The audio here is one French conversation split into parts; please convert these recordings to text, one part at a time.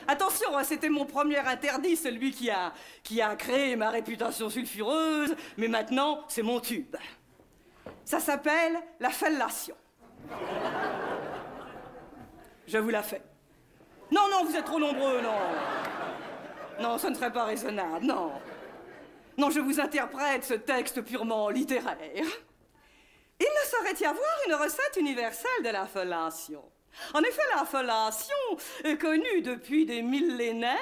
Attention, c'était mon premier interdit, celui qui a créé ma réputation sulfureuse, mais maintenant, c'est mon tube. Ça s'appelle la fellation. Je vous la fais. Non, non, vous êtes trop nombreux, non. Non, ce ne serait pas raisonnable, non. Non, je vous interprète ce texte purement littéraire. Il ne saurait y avoir une recette universelle de la fellation. En effet, la fellation, connue depuis des millénaires,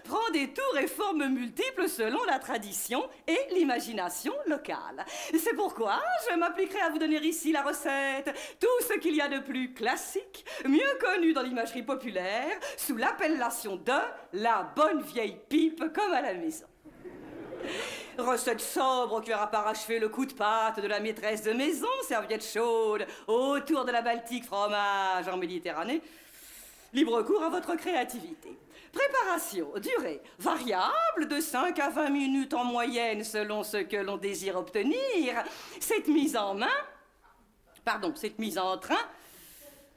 prend des tours et formes multiples selon la tradition et l'imagination locale. C'est pourquoi je m'appliquerai à vous donner ici la recette, tout ce qu'il y a de plus classique, mieux connu dans l'imagerie populaire, sous l'appellation de la bonne vieille pipe comme à la maison. Recette sobre qui aura parachevé le coup de patte de la maîtresse de maison, serviette chaude, autour de la Baltique, fromage en Méditerranée. Libre cours à votre créativité. Préparation, durée variable de 5 à 20 minutes en moyenne selon ce que l'on désire obtenir. Cette mise en train,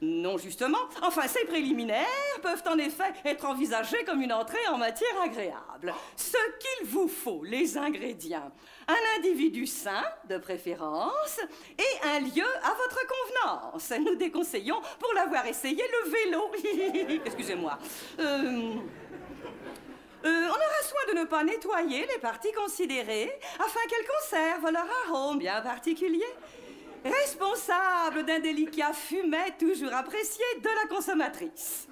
non, justement. Enfin, ces préliminaires peuvent en effet être envisagés comme une entrée en matière agréable. Ce qu'il vous faut, les ingrédients, un individu sain, de préférence, et un lieu à votre convenance. Nous déconseillons, pour l'avoir essayé, le vélo. Excusez-moi. On aura soin de ne pas nettoyer les parties considérées, afin qu'elles conservent leur arôme bien particulier. Responsable d'un délicat fumet toujours apprécié de la consommatrice.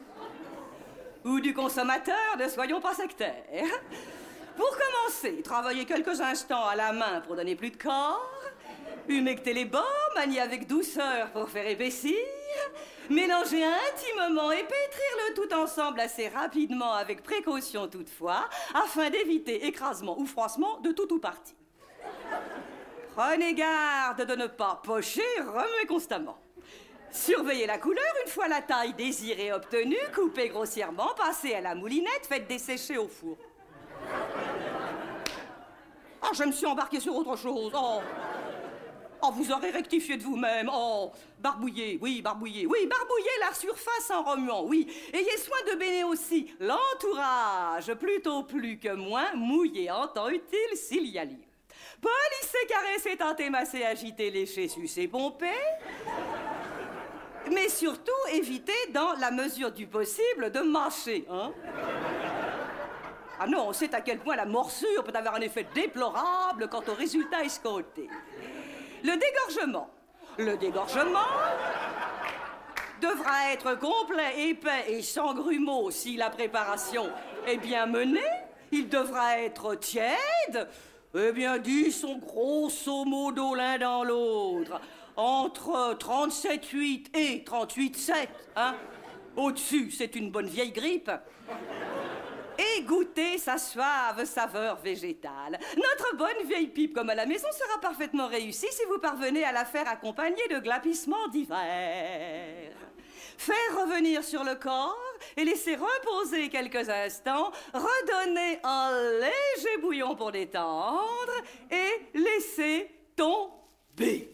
Ou du consommateur, ne soyons pas sectaires. Pour commencer, travaillez quelques instants à la main pour donner plus de corps. Humectez les bords, maniez avec douceur pour faire épaissir. Mélangez intimement et pétrir le tout ensemble assez rapidement, avec précaution toutefois, afin d'éviter écrasement ou froissement de tout ou partie. Prenez garde de ne pas pocher, remuez constamment. Surveillez la couleur, une fois la taille désirée obtenue, coupez grossièrement, passez à la moulinette, faites dessécher au four. Ah, je me suis embarquée sur autre chose. Oh, vous aurez rectifié de vous-même. Oh, barbouillez, oui, barbouillez. Oui, barbouillez la surface en remuant, oui. Ayez soin de baigner aussi l'entourage, plutôt plus que moins, mouillé en temps utile s'il y a lieu. Polissez, caressez, tentez, massez, agitez, léchez, sucez, pompez. Mais surtout, évitez, dans la mesure du possible, de mâcher, hein. Ah non, on sait à quel point la morsure peut avoir un effet déplorable quant au résultat escompté. Le dégorgement devra être complet, épais et sans grumeaux si la préparation est bien menée. Il devra être tiède. Eh bien, disons grosso modo l'un dans l'autre, entre 37,8 et 38,7, hein. Au-dessus, c'est une bonne vieille grippe. Et goûter sa suave saveur végétale. Notre bonne vieille pipe, comme à la maison, sera parfaitement réussie si vous parvenez à la faire accompagner de glapissements divers. Faire revenir sur le corps et laisser reposer quelques instants, redonner un léger bouillon pour détendre et laisser tomber.